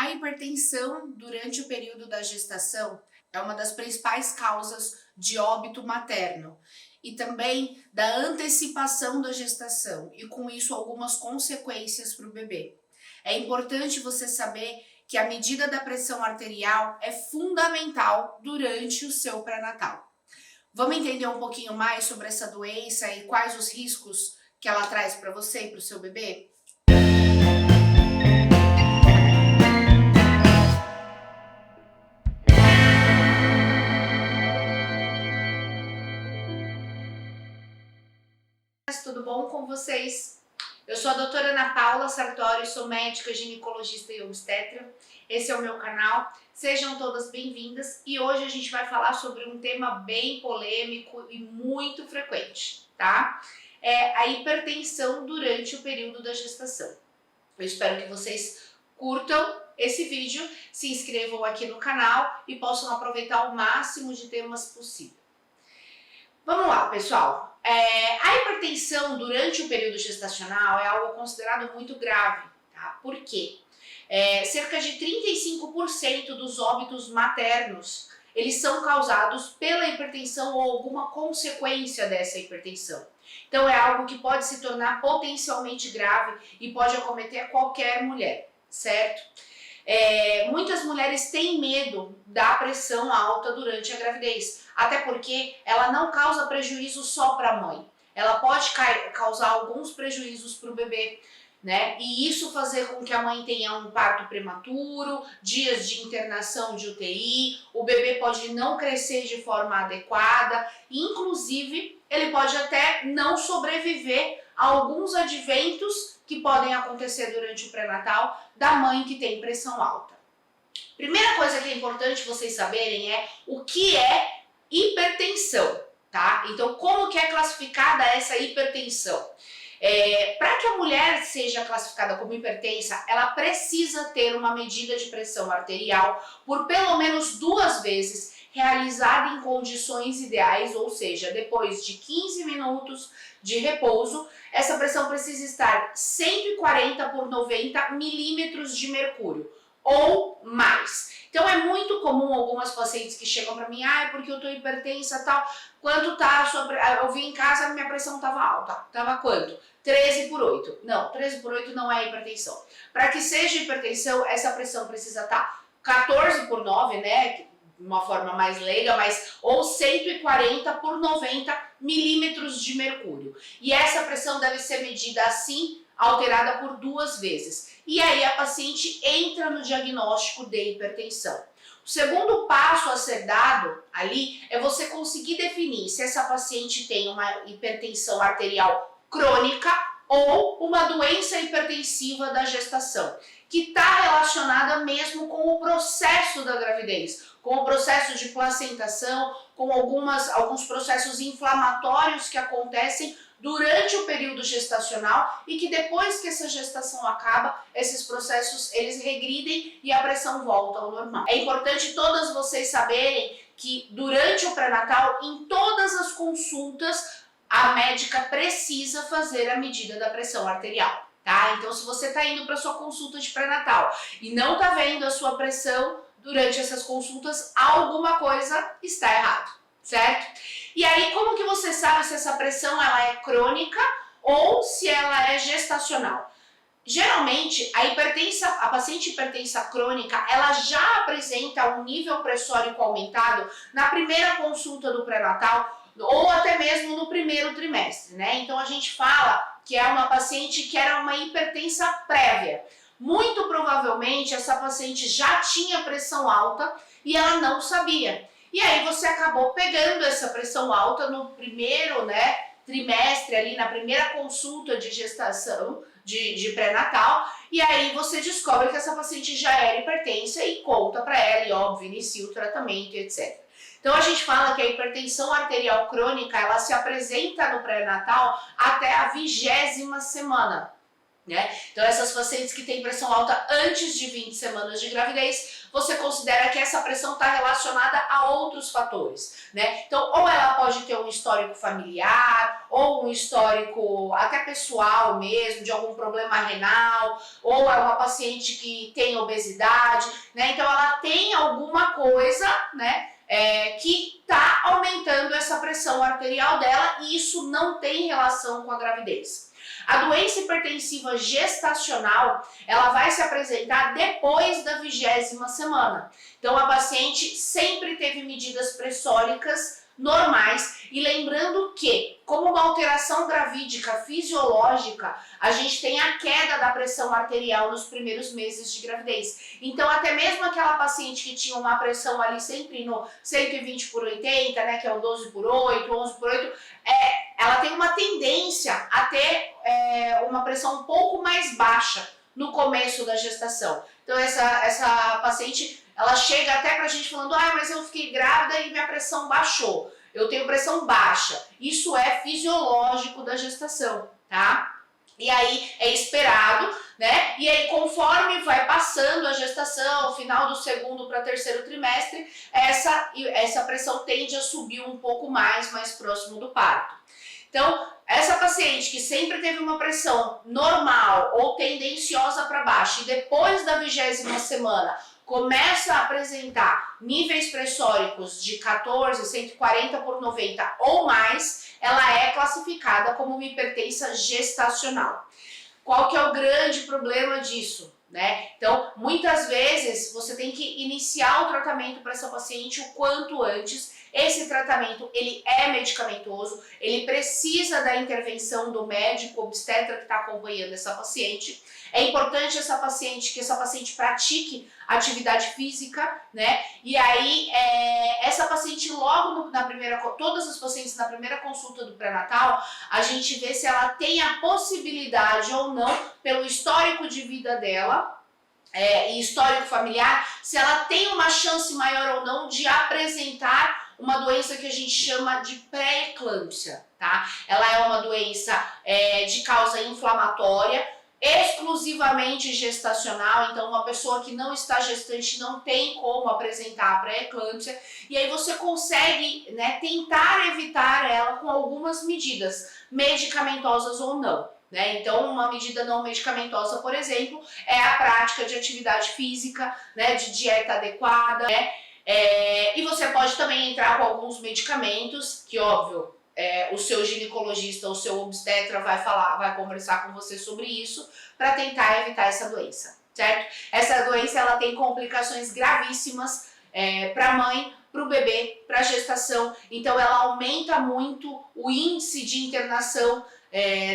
A hipertensão durante o período da gestação é uma das principais causas de óbito materno e também da antecipação da gestação e com isso algumas consequências para o bebê. É importante você saber que a medida da pressão arterial é fundamental durante o seu pré-natal. Vamos entender um pouquinho mais sobre essa doença e quais os riscos que ela traz para você e para o seu bebê? Tudo bom com vocês? Eu sou a doutora Ana Paula Sartori, sou médica, ginecologista e obstetra. Esse é o meu canal. Sejam todas bem-vindas e hoje a gente vai falar sobre um tema bem polêmico e muito frequente, tá? É a hipertensão durante o período da gestação. Eu espero que vocês curtam esse vídeo, se inscrevam aqui no canal e possam aproveitar o máximo de temas possível. Vamos lá, pessoal. A hipertensão durante o período gestacional é algo considerado muito grave, tá? Por quê? Cerca de 35% dos óbitos maternos, eles são causados pela hipertensão ou alguma consequência dessa hipertensão. Então é algo que pode se tornar potencialmente grave e pode acometer qualquer mulher, certo? Muitas mulheres têm medo da pressão alta durante a gravidez, até porque ela não causa prejuízo só para a mãe, ela pode causar alguns prejuízos para o bebê, né? E isso fazer com que a mãe tenha um parto prematuro, dias de internação de UTI, o bebê pode não crescer de forma adequada, inclusive ele pode até não sobreviver a alguns adventos que podem acontecer durante o pré-natal da mãe que tem pressão alta. Primeira coisa que é importante vocês saberem é o que é hipertensão, tá? Então, como que é classificada essa hipertensão? Para que a mulher seja classificada como hipertensa, ela precisa ter uma medida de pressão arterial por pelo menos 2 vezes, realizada em condições ideais, ou seja, depois de 15 minutos de repouso, essa pressão precisa estar 140 por 90 milímetros de mercúrio ou mais. Então é muito comum algumas pacientes que chegam para mim, porque eu tô hipertensa tal, quanto tá eu vim em casa, minha pressão estava alta, tava quanto? 13 por 8. Não, 13 por 8 não é hipertensão. Para que seja hipertensão, essa pressão precisa estar 14 por 9, né? De uma forma mais leiga, ou 140 por 90 milímetros de mercúrio. E essa pressão deve ser medida assim, alterada por 2 vezes. E aí a paciente entra no diagnóstico de hipertensão. O segundo passo a ser dado ali é você conseguir definir se essa paciente tem uma hipertensão arterial crônica ou uma doença hipertensiva da gestação, que está relacionada mesmo com o processo da gravidez, com o processo de placentação, com alguns processos inflamatórios que acontecem durante o período gestacional e que depois que essa gestação acaba, esses processos eles regridem e a pressão volta ao normal. É importante todas vocês saberem que durante o pré-natal, em todas as consultas, a médica precisa fazer a medida da pressão arterial, tá? Então, se você está indo para sua consulta de pré-natal e não está vendo a sua pressão durante essas consultas, alguma coisa está errado, certo? E aí, como que você sabe se essa pressão ela é crônica ou se ela é gestacional? Geralmente, a paciente hipertensa crônica, ela já apresenta um nível pressórico aumentado na primeira consulta do pré-natal ou até mesmo no primeiro trimestre, né? Então, a gente fala que é uma paciente que era uma hipertensa prévia. Muito provavelmente, essa paciente já tinha pressão alta e ela não sabia. E aí você acabou pegando essa pressão alta no primeiro, trimestre, ali na primeira consulta de gestação, de pré-natal, e aí você descobre que essa paciente já era hipertensa e conta para ela, e óbvio, inicia o tratamento, etc. Então a gente fala que a hipertensão arterial crônica, ela se apresenta no pré-natal até a 20ª semana. Né? Então essas pacientes que têm pressão alta antes de 20 semanas de gravidez você considera que essa pressão está relacionada a outros fatores, né? Então, ou ela pode ter um histórico familiar, ou um histórico até pessoal mesmo, de algum problema renal, ou é uma paciente que tem obesidade, né? Então, ela tem alguma coisa, né? Que está aumentando essa pressão arterial dela e isso não tem relação com a gravidez. A doença hipertensiva gestacional, ela vai se apresentar depois da 20ª semana. Então, a paciente sempre teve medidas pressóricas normais e lembrando que, como uma alteração gravídica fisiológica, a gente tem a queda da pressão arterial nos primeiros meses de gravidez. Então, até mesmo aquela paciente que tinha uma pressão ali sempre no 120/80, né, que é o 12/8, 11/8, ela tem uma tendência a ter uma pressão um pouco mais baixa no começo da gestação. Então, essa paciente, ela chega até pra gente falando, mas eu fiquei grávida e minha pressão baixou. Eu tenho pressão baixa. Isso é fisiológico da gestação, tá? E aí é esperado, né? E aí conforme vai passando a gestação, final do 2º para 3º trimestre, essa pressão tende a subir um pouco mais próximo do parto. Então, essa paciente que sempre teve uma pressão normal ou tendenciosa para baixo e depois da 20ª semana começa a apresentar níveis pressóricos de 14, 140/90 ou mais, ela é classificada como uma hipertensa gestacional. Qual que é o grande problema disso, né? Então, muitas vezes você tem que iniciar o tratamento para essa paciente o quanto antes. Esse tratamento, ele é medicamentoso, ele precisa da intervenção do médico obstetra que está acompanhando essa paciente. É importante que essa paciente pratique atividade física, né? E aí, essa paciente logo todas as pacientes na primeira consulta do pré-natal, a gente vê se ela tem a possibilidade ou não, pelo histórico de vida dela, e histórico familiar, se ela tem uma chance maior ou não de apresentar uma doença que a gente chama de pré-eclâmpsia, tá? Ela é uma doença de causa inflamatória, exclusivamente gestacional, então uma pessoa que não está gestante não tem como apresentar a pré-eclâmpsia, e aí você consegue, né, tentar evitar ela com algumas medidas, medicamentosas ou não. Né? Então, uma medida não medicamentosa, por exemplo, é a prática de atividade física, né, de dieta adequada, né? E você pode também entrar com alguns medicamentos, que óbvio, o seu ginecologista, o seu obstetra vai conversar com você sobre isso, para tentar evitar essa doença, certo? Essa doença, ela tem complicações gravíssimas para a mãe, para o bebê, para a gestação, então ela aumenta muito o índice de internação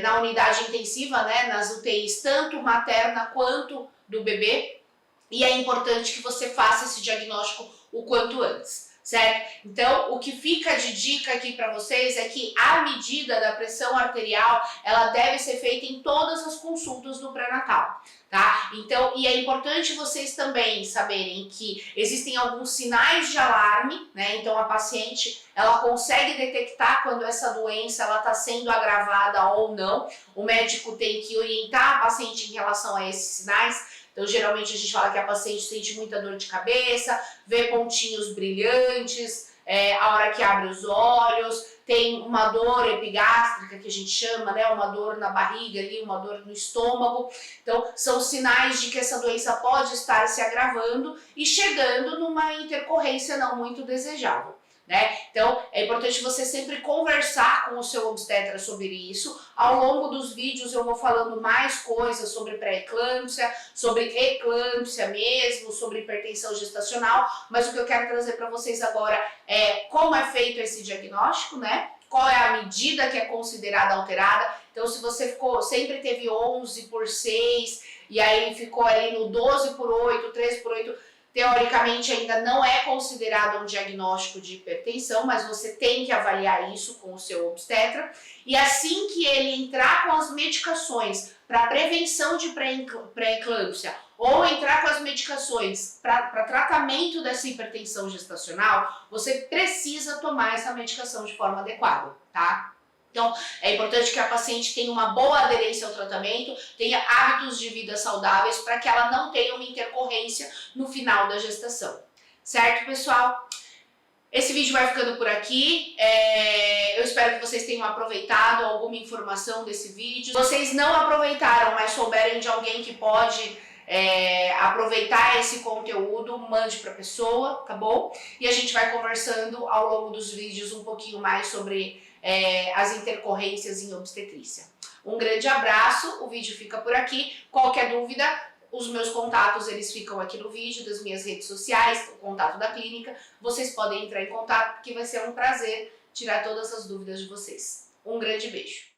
na unidade intensiva, né, nas UTIs, tanto materna quanto do bebê, e é importante que você faça esse diagnóstico o quanto antes, certo? Então, o que fica de dica aqui para vocês é que a medida da pressão arterial, ela deve ser feita em todas as consultas do pré-natal, tá? Então, e é importante vocês também saberem que existem alguns sinais de alarme, né? Então, a paciente, ela consegue detectar quando essa doença ela está sendo agravada ou não. O médico tem que orientar a paciente em relação a esses sinais. Então, geralmente a gente fala que a paciente sente muita dor de cabeça, vê pontinhos brilhantes, a hora que abre os olhos, tem uma dor epigástrica que a gente chama, né? Uma dor na barriga ali, uma dor no estômago. Então, são sinais de que essa doença pode estar se agravando e chegando numa intercorrência não muito desejável. Né? Então, é importante você sempre conversar com o seu obstetra sobre isso. Ao longo dos vídeos eu vou falando mais coisas sobre pré-eclâmpsia, sobre eclâmpsia mesmo, sobre hipertensão gestacional, mas o que eu quero trazer para vocês agora é como é feito esse diagnóstico, né? Qual é a medida que é considerada alterada. Então, se você sempre teve 11/6 e aí ficou ali no 12/8, 13/8, teoricamente ainda não é considerado um diagnóstico de hipertensão, mas você tem que avaliar isso com o seu obstetra. E assim que ele entrar com as medicações para prevenção de pré-eclâmpsia ou entrar com as medicações para tratamento dessa hipertensão gestacional, você precisa tomar essa medicação de forma adequada, tá? Então, é importante que a paciente tenha uma boa aderência ao tratamento, tenha hábitos de vida saudáveis para que ela não tenha uma intercorrência no final da gestação. Certo, pessoal? Esse vídeo vai ficando por aqui. Eu espero que vocês tenham aproveitado alguma informação desse vídeo. Se vocês não aproveitaram, mas souberem de alguém que pode aproveitar esse conteúdo, mande para a pessoa, tá bom? E a gente vai conversando ao longo dos vídeos um pouquinho mais sobre as intercorrências em obstetrícia. Um grande abraço, o vídeo fica por aqui. Qualquer dúvida, os meus contatos eles ficam aqui no vídeo, das minhas redes sociais, o contato da clínica. Vocês podem entrar em contato, porque vai ser um prazer tirar todas as dúvidas de vocês. Um grande beijo!